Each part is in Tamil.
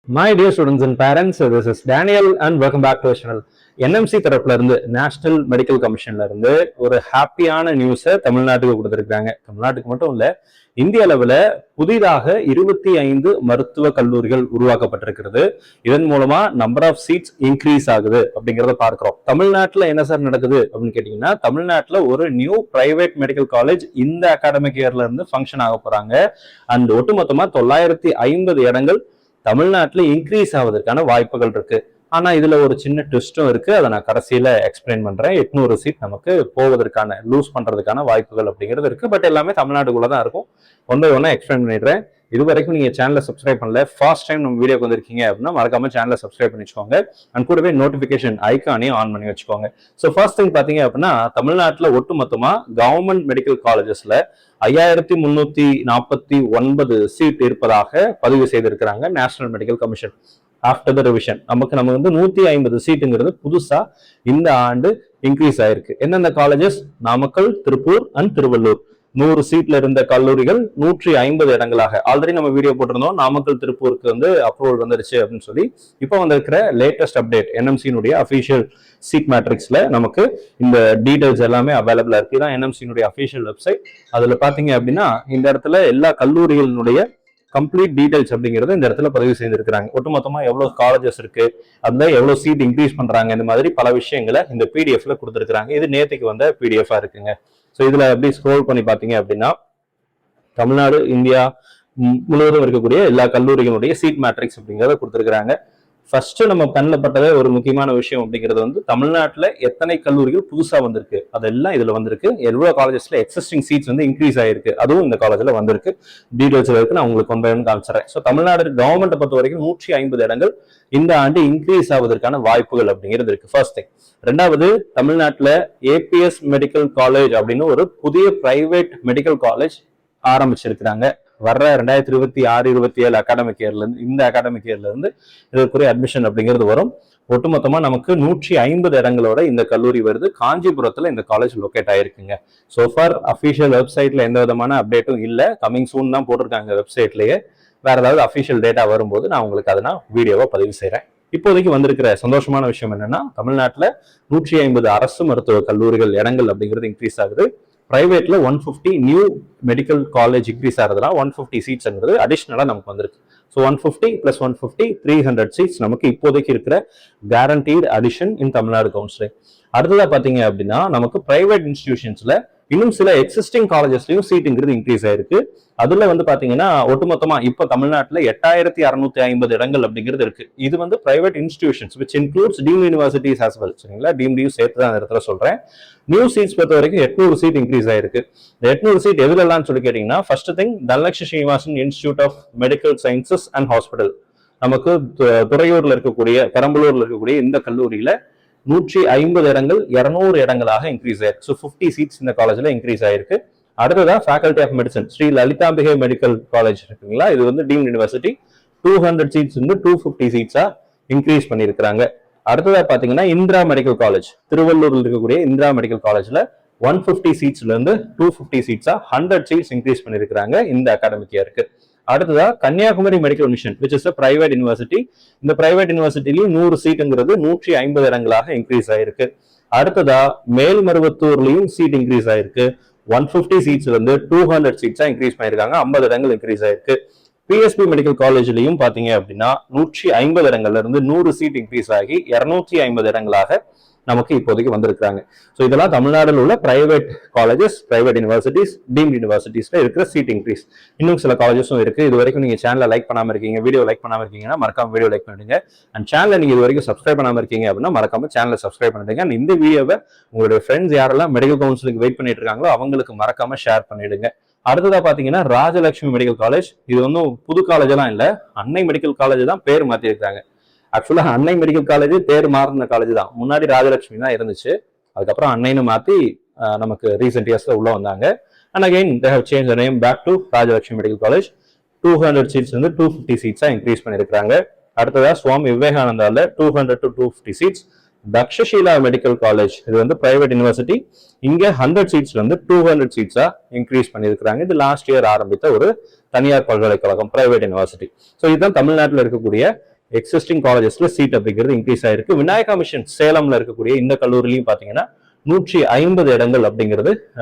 My dear students and parents, this is Daniel and welcome back to our channel. NMC தரப்புல இருந்து நேஷனல் மெடிக்கல் கமிஷன்ல இருந்து ஒரு ஹாப்பியான நியூஸை தமிழ்நாட்டுக்கு கொடுத்திருக்காங்க. தமிழ்நாட்டுக்கு மட்டும் இல்ல, இந்திய அளவுல புதிதாக 25 மருத்துவ கல்லூரிகள் உருவாக்கப்பட்டிருக்கிறது. இதன் மூலமா நம்பர் ஆஃப் சீட்ஸ் இன்க்ரீஸ் ஆகுது அப்படிங்கிறத பார்க்கிறோம். தமிழ்நாட்டுல என்ன சார் நடக்குது அப்படின்னு கேட்டீங்கன்னா, தமிழ்நாட்டுல ஒரு நியூ பிரைவேட் மெடிக்கல் காலேஜ் இந்த அகாடமிக் இயர்ல இருந்து ஃபங்க்ஷன் ஆக போறாங்க. அண்ட் ஒட்டுமொத்தமா 950 இடங்கள் தமிழ்நாட்டுல இன்க்ரீஸ் ஆவதற்கான வாய்ப்புகள் இருக்கு. ஆனா இதுல ஒரு சின்ன ட்விஸ்டும் இருக்கு. அதை நான் கடைசியில எக்ஸ்பிளைன் பண்றேன். 800 சீட் நமக்கு போவதற்கான லூஸ் பண்றதுக்கான வாய்ப்புகள் அப்படிங்கிறது இருக்கு. பட் எல்லாமே தமிழ்நாட்டுக்குள்ளதான் இருக்கும். ஒன்றை ஒன்னா எக்ஸ்பிளைன் பண்ணிடுறேன். இது வரைக்கும் நீங்க சேனலை சப்ஸ்கிரைப் பண்ணல, ஃபர்ஸ்ட் டைம் நம்ம வீடியோக்கு வந்திருக்கீங்க அப்படின்னா மறக்காம சேனலை சப்ஸ்கிரைப் பண்ணி வச்சுக்கோங்க. அண்ட் கூடவே நோட்டிபிகேஷன் ஐக்கானையும் ஆன் பண்ணி வச்சுக்கோங்க. ஸோ ஃபர்ஸ்ட் திங் பாத்தீங்க அப்படின்னா, தமிழ்நாட்டில் ஒட்டு மொத்தமா கவர்மெண்ட் மெடிக்கல் காலேஜஸ்ல 5349 சீட் இருப்பதாக பதிவு செய்திருக்கிறாங்க national medical commission. After the revision நம்ம 150 சீட்டுங்கிறது புதுசா இந்த ஆண்டு இன்க்ரீஸ் ஆயிருக்கு. எந்தெந்த காலேஜஸ்? நாமக்கல், திருப்பூர் அண்ட் திருவள்ளூர். 100 சீட்ல இருந்த கல்லூரிகள் 150 இடங்களாக ஆல்ரெடி நம்ம வீடியோ போட்டிருந்தோம். நாமக்கல், திருப்பூருக்கு அப்ரூவல் வந்துருச்சு அப்படின்னு சொல்லி. இப்போ வந்திருக்கிற லேட்டஸ்ட் அப்டேட் என்எம்சியினுடைய அபிஷியல் சீட் மேட்ரிக்ஸ்ல நமக்கு இந்த டீடைல்ஸ் எல்லாமே அவைலபிளா இருக்கு. தான் என்எம்சியினுடைய அபிஷியல் வெப்சைட். அதுல பாத்தீங்க அப்படின்னா இந்த இடத்துல எல்லா கல்லூரிகளினுடைய கம்ப்ளீட் டீடைல்ஸ் அப்படிங்கிறது இந்த இடத்துல பதிவு செய்திருக்கிறாங்க. ஒட்டுமொத்தமா எவ்வளவு காலேஜஸ் இருக்கு, அதுல எவ்வளவு சீட் இன்க்ரீஸ் பண்றாங்க, இந்த மாதிரி பல விஷயங்களை இந்த பிடிஎஃப்ல கொடுத்துருக்காங்க. இது நேற்றுக்கு வந்த பிடிஎஃபா இருக்குங்க. ஸோ இதுல எப்படி ஸ்க்ரோல் பண்ணி பாத்தீங்க அப்படின்னா, தமிழ்நாடு இந்தியா முழுவதும் இருக்கக்கூடிய எல்லா கல்லூரிகளுடைய சீட் மேட்ரிக்ஸ் அப்படிங்கிறத கொடுத்துருக்காங்க. ஃபர்ஸ்ட் நம்ம கண்ணில் பட்டதே ஒரு முக்கியமான விஷயம் அப்படிங்கிறது தமிழ்நாட்டில் எத்தனை கல்லூரிகள் புதுசா வந்திருக்கு அதெல்லாம் இதுல வந்திருக்கு. எவ்வளவு காலேஜஸ்ல எக்ஸிஸ்டிங் சீட்ஸ் இன்க்ரீஸ் ஆயிருக்கு அதுவும் இந்த காலேஜ்ல வந்திருக்கு. டீடைல்ஸ்ல இருக்கு, நான் உங்களுக்கு கொண்டு காமிச்சிடறேன். ஸோ தமிழ்நாடு கவர்மெண்ட்டை பொறுத்த வரைக்கும் 150 இடங்கள் இந்த ஆண்டு இன்க்ரீஸ் ஆவதற்கான வாய்ப்புகள் அப்படிங்கிறது இருக்கு. First thing. ரெண்டாவது, தமிழ்நாட்டில் ஏபிஎஸ் மெடிக்கல் காலேஜ் அப்படின்னு ஒரு புதிய பிரைவேட் மெடிக்கல் காலேஜ் ஆரம்பிச்சிருக்கிறாங்க. வர்ற 2026-27 அகாடமிக் இயர்ல இருந்து இந்த அகாடமிக் இயர்ல இருந்து இதற்குரிய அட்மிஷன் அப்படிங்கிறது வரும். ஒட்டுமொத்தமா நமக்கு 150 இடங்களோட இந்த கல்லூரி வருது. காஞ்சிபுரத்துல இந்த காலேஜ் லொக்கேட் ஆயிருக்குங்க. சோஃபார் அபிஷியல் வெப்சைட்ல எந்த விதமான அப்டேட்டும் இல்ல. கமிங் சூன் தான் போட்டிருக்காங்க வெப்சைட்லயே. வேற ஏதாவது அபிஷியல் டேட்டா வரும்போது நான் உங்களுக்கு அதை வீடியோவா பதிவு செய்யறேன். இப்போதைக்கு வந்திருக்கிற சந்தோஷமான விஷயம் என்னன்னா, தமிழ்நாட்டுல 150 அரசு மருத்துவ கல்லூரிகள் இடங்கள் அப்படிங்கிறது இன்க்ரீஸ் ஆகுது. பிரைவேட்ல 150 நியூ மெடிக்கல் காலேஜ் இன்க்ரீஸ் ஆகிறதுனா 150 சீட்ஸ்ங்கிறது அடிஷ்னலா நமக்கு வந்திருக்கு. ஸோ 150 + 150 300 சீட்ஸ் நமக்கு இப்போதைக்கு இருக்கிற கேரண்டீட் அடிஷன் இன் தமிழ்நாடு கவுன்சிலிங். அடுத்ததா பாத்தீங்க அப்படின்னா, நமக்கு பிரைவேட் இன்ஸ்டிடியூஷன்ஸ்ல இன்னும் சில எக்ஸிஸ்டிங் காலேஜஸ்லயும் சீட்டுங்கிறது இன்க்ரீஸ் ஆயிருக்கு. அதுல பாத்தீங்கன்னா ஒட்டுமொத்தமா இப்ப தமிழ்நாட்டுல 8650 இடங்கள் அப்படிங்கிறது இருக்கு. இது private institutions which includes deemed universities as well. சரிங்களா? டீம்டையும் சேர்த்து தான் அந்த இடத்துல சொல்றேன். நியூ சீட்ஸ் பொறுத்த வரைக்கும் 800 சீட் இன்க்ரீஸ் ஆயிருக்கு. இந்த 800 சீட் எதுலாம் சொல்லி கேட்டீங்கன்னா, first thing, Dhanalakshmi Srinivasan institute of medical sciences and hospital. நமக்கு துறையூர்ல இருக்கக்கூடிய, பெரம்பலூர்ல இருக்கக்கூடிய இந்த கல்லூரியில 150 இடங்கள் 200 இடங்களாக இன்க்ரீஸ் ஆயிருக்கு. ஸோ 50 சீட்ஸ் இந்த காலேஜ்ல இன்க்ரீஸ் ஆயிருக்கு. அடுத்ததா faculty of medicine Sri Lalithambigai medical college இருக்குங்களா, இது டீம்ட் யூனிவர்சிட்டி. 200 சீட்ஸ் 250 சீட்ஸா இன்க்ரீஸ் பண்ணியிருக்கிறாங்க. அடுத்ததா பாத்தீங்கன்னா இந்திரா மெடிக்கல் காலேஜ், திருவள்ளூர்ல இருக்கக்கூடிய இந்திரா மெடிக்கல் காலேஜ்ல 150 சீட்ஸ்ல இருந்து 250 சீட்ஸா 100 சீட்ஸ் இன்க்ரீஸ் பண்ணியிருக்கிறாங்க இந்த அகாடமிக் இயருக்கு. அடுத்ததா Kanyakumari medical mission which is a private university. இந்த பிரைவேட் யூனிவர்சிட்டிலையும் 100 சீட்டுங்கிறது 150 இடங்களாக இன்க்ரீஸ் ஆயிருக்கு. அடுத்ததா மேல்மருவத்தூர்லயும் சீட் இன்க்ரீஸ் ஆயிருக்கு. 150 சீட்ஸ்ல இருந்து 200 சீட்ஸா இன்க்ரீஸ் பண்ணிருக்காங்க. 50 இடங்கள் இன்க்ரீஸ் ஆயிருக்கு. பிஎஸ்பி மெடிக்கல் காலேஜ்லயும் பாத்தீங்க அப்படின்னா 150 இடங்கள்ல இருந்து 100 சீட் இன்க்ரீஸ் ஆகி 250 இடங்களாக நமக்கு இப்போதைக்கு வந்திருக்காங்க. ஸோ இதெல்லாம் தமிழ்நாட்டில் உள்ள private colleges, private universities, deemed யூனிவர்சிட்டிஸ்ல இருக்கிற சீட் இன்க்ரீஸ். இன்னும் சில காலேஜஸும் இருக்கு. இது வரைக்கும் நீங்க சேனலை லைக் பண்ணாம இருக்கீங்க, வீடியோ லைக் பண்ணாம இருக்கீங்கன்னா மறக்காம வீடியோ லைக் பண்ணிடுங்க. அண்ட் சேனலை நீங்க இது வரைக்கும் சப்ஸ்கிரைப் பண்ணாம இருக்கீங்க அப்படின்னா மறக்காம சேனலை சப்ஸ்கிரைப் பண்ணிடுங்க. அண்ட் இந்த வீடியோவை உங்களுடைய ஃப்ரெண்ட்ஸ் யாரெல்லாம் மெடிக்கல் கவுன்சிலிங் வெயிட் பண்ணிட்டு இருக்காங்களோ அவங்களுக்கு மறக்காம ஷேர் பண்ணிடுங்க. அடுத்ததா பாத்தீங்கன்னா ராஜலட்சுமி மெடிக்கல் காலேஜ். இது புது காலேஜ் எல்லாம் இல்ல, அன்னை மெடிக்கல் காலேஜ் தான் பேர் மாத்தி இருக்காங்க. ஆக்சுவலா அன்னை மெடிக்கல் காலேஜ் பேர் மாறின காலேஜ் தான். முன்னாடி ராஜலட்சுமி தான் இருந்துச்சு. அதுக்கப்புறம் அன்னைன்னு மாத்தி நமக்கு ரீசெண்ட் இயர்ஸ்ல உள்ள வந்தாங்க. And again they have changed the name back to Rajalakshmi medical college. 200 seats 250 சீட்ஸா இன்க்ரீஸ் பண்ணிருக்காங்க. அடுத்ததா சுவாமி விவேகானந்தால 200 to 250 seats. Takshashila medical college, இது பிரைவேட் யூனிவர்சிட்டி. இங்க 100 சீட்ஸ்ல 200 சீட்ஸா இன்க்ரீஸ் பண்ணிருக்காங்க. இது லாஸ்ட் இயர் ஆரம்பித்த ஒரு தனியார் பல்கலைக்கழகம், பிரைவேட் யூனிவர்சிட்டி. ஸோ இதுதான் தமிழ்நாட்டில் இருக்கக்கூடிய எக்ஸிஸ்டிங் காலேஜஸ்ல சீட் அப்படிங்கிறது இன்க்ரீஸ் ஆயிருக்கு. விநாயகா மிஷன் சேலம்ல இருக்கக்கூடிய இந்த கல்லூரிலையும் பாத்தீங்கன்னா 150 இடங்கள் அப்படிங்கிறது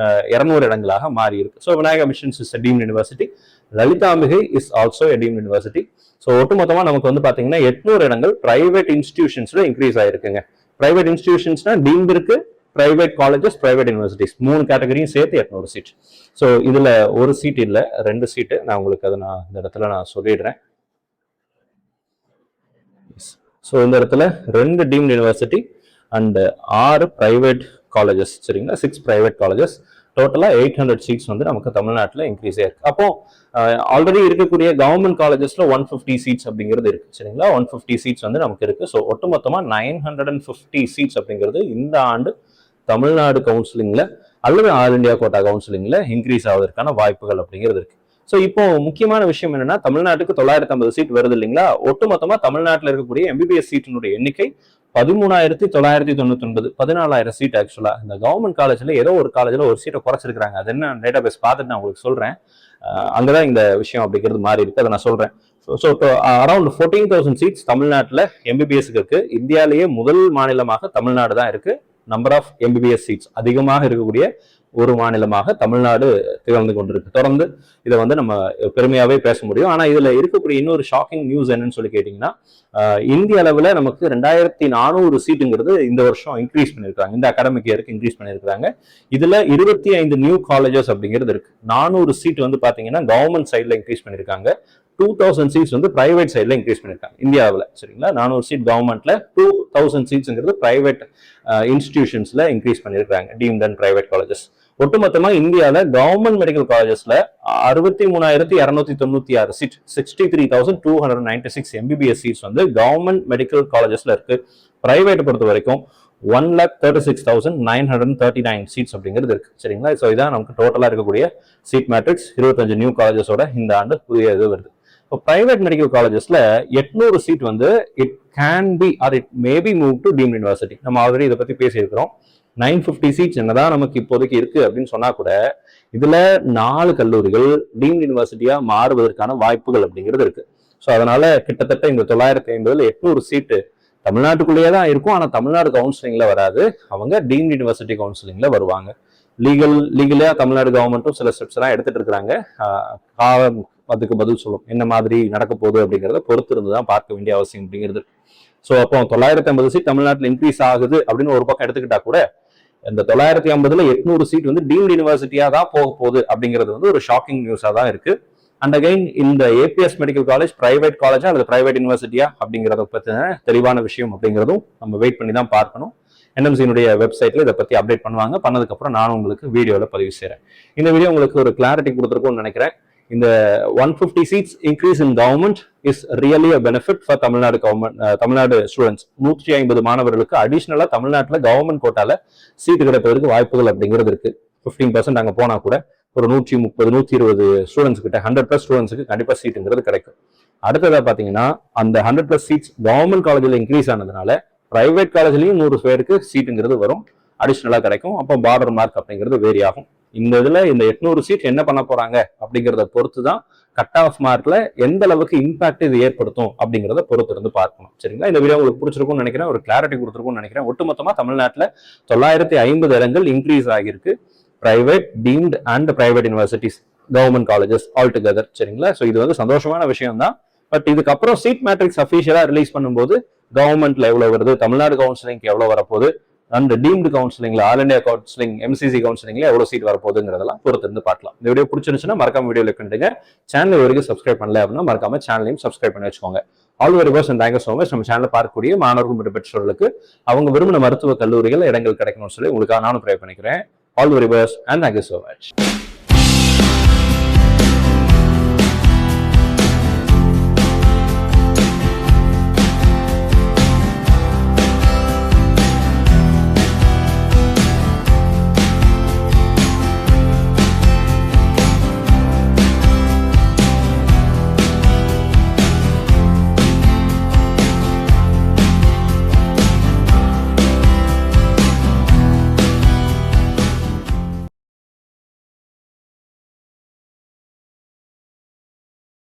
200 இடங்களாக மாறி இருக்கு. So Vinayaka missions is deemed university, Lalithambigai is also deemed university. So ஒட்டுமொத்தமா நமக்கு வந்து பாத்தீங்கன்னா 800 இடங்கள் பிரைவேட் இன்ஸ்டிடியூஷன்ஸ்ல இன்க்ரீஸ் ஆயிருக்குங்க. பிரைவேட் இன்ஸ்டிடியூஷன்ஸ்னா டீம்ட் இருக்கு, பிரைவேட் காலேஜஸ், பிரைவேட் யூனிவர்சிட்டிஸ் 3 கேட்டகரியும் சேர்த்து 800 சீட். ஸோ இதுல ஒரு சீட் இல்ல, 2 சீட்டு. நான் உங்களுக்கு அதை இந்த இடத்துல நான் சொல்லிடுறேன். ஸோ இந்த இடத்துல 2 deemed university and 6 private colleges, சரிங்களா, 6 பிரைவேட் காலேஜஸ். டோட்டலா 800 சீட்ஸ் வந்து நமக்கு தமிழ்நாட்டில் இன்க்ரீஸ் ஆயிருக்கு. அப்போ ஆல்ரெடி இருக்கக்கூடிய கவர்மெண்ட் காலேஜஸ்ல 150 சீட்ஸ் அப்படிங்கிறது இருக்கு, சரிங்களா. 150 சீட்ஸ் வந்து நமக்கு இருக்கு. ஸோ ஒட்டுமொத்தமா 950 சீட்ஸ் அப்படிங்கிறது இந்த ஆண்டு தமிழ்நாடு கவுன்சிலிங்ல அல்லது ஆல் இண்டியா கோட்டா கவுன்சிலிங்ல இன்க்ரீஸ் ஆவதற்கான வாய்ப்புகள் அப்படிங்கிறது இருக்கு. ஸோ இப்போ முக்கியமான விஷயம் என்னன்னா, தமிழ்நாட்டுக்கு 950 சீட் வருது இல்லைங்களா. ஒட்டுமொத்தமா தமிழ்நாட்டில் இருக்கக்கூடிய எம்பிபிஎஸ் சீட்டினுடைய எண்ணிக்கை 13,999, 14,000 சீட். ஆக்சுவலா இந்த கவர்மெண்ட் காலேஜ்ல ஏதோ ஒரு காலேஜ்ல ஒரு சீட்டை குறைச்சிருக்காங்க. அது என்ன டேட்டா பேஸ் பார்த்துட்டு நான் உங்களுக்கு சொல்றேன். அங்கதான் இந்த விஷயம் அப்படிங்கிறது மாறி இருக்கு, அதை நான் சொல்றேன். ஸோ அரௌண்ட் 14,000 சீட்ஸ் தமிழ்நாட்டில் எம்பிபிஎஸ்க்கு இருக்கு. இந்தியாவிலேயே முதல் மாநிலமாக தமிழ்நாடு தான் இருக்கு. நம்பர் ஆஃப் எம்பிபிஎஸ் சீட்ஸ் அதிகமாக இருக்கக்கூடிய ஒரு மாநிலமாக தமிழ்நாடு திகழ்ந்து கொண்டிருக்கு. தொடர்ந்து இதை வந்து நம்ம பெருமையாவே பேச முடியும். ஆனா இதுல இருக்கக்கூடிய இன்னொரு ஷாக்கிங் நியூஸ் என்னன்னு சொல்லி கேட்டீங்கன்னா, இந்திய அளவுல நமக்கு 2,400 சீட்டுங்கிறது இந்த வருஷம் இன்க்ரீஸ் பண்ணிருக்காங்க. இந்த அகாடமிக் இயருக்கு இன்க்ரீஸ் பண்ணிருக்காங்க. இதுல 25 நியூ காலேஜஸ் அப்படிங்கிறது இருக்கு. 400 சீட் வந்து பாத்தீங்கன்னா கவர்மெண்ட் சைட்ல இன்க்ரீஸ் பண்ணிருக்காங்க. 2000 சீட்ஸ் வந்து பிரைவேட் சைட்ல இன்க்ரீஸ் பண்ணிருக்காங்க இந்தியாவில், சரிங்களா. 400 சீட் கவர்மெண்ட்ல, 2000 சீட்ஸ்ங்கிறது பிரைவேட் இன்ஸ்டிடியூஷன்ஸ்ல இன்க்ரீஸ் பண்ணிருக்காங்க, டீம்ட் அண்ட் பிரைவேட் காலேஜஸ். ஒட்டுமொத்தமா இந்தியாவில கவர்மெண்ட் மெடிக்கல் காலேஜஸ்ல 63,296 சீட், 63,296 எம்பிபிஎஸ் சீட்ஸ் வந்து கவர்மெண்ட் மெடிக்கல் காலேஜஸ்ல இருக்கு. பிரைவேட் பொறுத்த வரைக்கும் 1,36,939 சீட்ஸ் அப்படிங்கிறது இருக்கு, சரிங்களா. ஸோ இதான் நமக்கு டோட்டலா இருக்கக்கூடிய சீட் மேட்ரிக்ஸ். 25 நியூ காலேஜஸோட இந்த ஆண்டு புதிய இது வருது. இப்போ பிரைவேட் மெடிக்கல் காலேஜஸ்ல 800 சீட் வந்து it can be R it may be move to deemed university. நம்ம ஆல்ரெடி இதை பத்தி பேசியிருக்கிறோம். 950 சீட்ஸ் என்னதான் நமக்கு இப்போதைக்கு இருக்கு அப்படின்னு சொன்னா கூட இதுல 4 கல்லூரிகள் டீம்ட் யூனிவர்சிட்டியா மாறுவதற்கான வாய்ப்புகள் அப்படிங்கிறது இருக்கு. ஸோ அதனால கிட்டத்தட்ட இந்த 950ல 800 சீட்டு தமிழ்நாட்டுக்குள்ளேயே தான் இருக்கும். ஆனா தமிழ்நாடு கவுன்சிலிங்ல வராது, அவங்க டீம்ட் யூனிவர்சிட்டி கவுன்சிலிங்ல வருவாங்க. லீகலா தமிழ்நாடு கவர்மெண்ட்டும் சில ஸ்டெப்ஸ் எல்லாம் எடுத்துட்டு இருக்கிறாங்க. அதுக்கு பதில் சொல்லும் என்ன மாதிரி நடக்க போகுது அப்படிங்கிறத பொறுத்து இருந்துதான் பார்க்க வேண்டிய அவசியம் அப்படிங்கிறது. ஸோ அப்போ 950 சீட் தமிழ்நாட்டில் இன்க்ரீஸ் ஆகுது அப்படின்னு ஒரு பக்கம் எடுத்துக்கிட்டா கூட இந்த 950ல 800 சீட் வந்து டீம்ட் யூனிவர்சிட்டியா தான் போக போகுது அப்படிங்கிறது வந்து ஒரு ஷாக்கிங் நியூஸா தான் இருக்கு. அண்ட் அகைன் இந்த ஏபிஎஸ் மெடிக்கல் காலேஜ் பிரைவேட் காலேஜா அல்லது பிரைவேட் யூனிவர்சிட்டியா அப்படிங்கிறத பத்தின தெளிவான விஷயம் அப்படிங்கிறதும் நம்ம வெயிட் பண்ணி தான் பார்க்கணும். என்எம்சியினுடைய வெப்சைட்ல இதை பத்தி அப்டேட் பண்ணுவாங்க. பண்ணதுக்கு அப்புறம் நானும் உங்களுக்கு வீடியோல பதிவு செய்றேன். இந்த வீடியோ உங்களுக்கு ஒரு கிளாரிட்டி கொடுத்துருக்கும்னு நினைக்கிறேன். இந்த 150 seats increase in government is really a benefit for Tamil Nadu government, Tamil Nadu students. 150 மாணவர்களுக்கு அடிஷனலா தமிழ்நாட்டில் கவர்மெண்ட் கோட்டால சீட்டு கிடைப்பதற்கு வாய்ப்புகள் அப்படிங்கிறது இருக்கு. 15% அங்க போனா கூட ஒரு 130, 120 ஸ்டூடெண்ட்ஸ் கிட்ட 100+ ஸ்டூடெண்ட்ஸுக்கு கண்டிப்பா சீட்டுங்கிறது கிடைக்கும். அடுத்ததா பாத்தீங்கன்னா அந்த 100+ சீட்ஸ் கவர்மெண்ட் காலேஜ்ல இன்க்ரீஸ் ஆனதுனால பிரைவேட் காலேஜ்லயும் 100 பேருக்கு சீட்டுங்கிறது வரும், அடிஷனலா கிடைக்கும். அப்போ பார்டர் மார்க் அப்படிங்கிறது வேரி ஆகும். இந்த இதுல இந்த 800 சீட் என்ன பண்ண போறாங்க அப்படிங்கிறத பொறுத்து தான் கட் ஆஃப் மார்க்ல எந்த அளவுக்கு இம்பாக்ட் இது ஏற்படுத்தும் அப்படிங்கிறத பொறுத்து இருந்து பார்க்கணும், சரிங்களா. இந்த வீடியோ உங்களுக்கு பிடிச்சிருக்கும்னு நினைக்கிறேன், ஒரு கிளாரிட்டி கொடுத்துருக்கும்னு நினைக்கிறேன். ஒட்டுமொத்தமா தமிழ்நாட்டில் 950 இடங்கள் இன்க்ரீஸ் ஆகியிருக்கு, private, deemed and private universities, government colleges all together, சரிங்களா. ஸோ இது வந்து சந்தோஷமான விஷயம் தான். பட் இதுக்கப்புறம் சீட் மேட்ரிக்ஸ் அஃபிஷியலா ரிலீஸ் பண்ணும்போது கவர்மெண்ட்ல எவ்வளவு வருது, தமிழ்நாடு கவுன்சிலிங்க்கு எவ்வளவு வரப்போகுது, அண்ட் டீம்டு கவுன்சிலிங்ல, ஆல் இண்டியா கவுன்சிலிங், எம்சிசி கவுன்சிலிங்ல எவ்வளவு சீட் வரப்போகுதுங்கிறதெல்லாம் பொறுத்து இருந்து பார்க்கலாம். இந்த வீடியோ பிடிச்சிருந்துச்சுன்னா மறக்காம வீடியோ லைக் பண்ணுங்க. சேனல் வரைக்கும் சப்ஸ்கிரைப் பண்ணல அப்படின்னா மறக்காம சேனலையும் சப்ஸ்கிரைப் பண்ணி வச்சுக்கோங்க. All very best and thank you so much. நம்ம சேனலை பார்க்கக்கூடிய மாணவர்கள் மற்றும் பெற்றோர்களுக்கு அவங்க விரும்பின மருத்துவ கல்லூரிகள் இடங்கள் கிடைக்கணும்னு சொல்லி உங்களுக்காக நானும் ப்ரே பண்ணிக்கிறேன். All very best and thank you so much.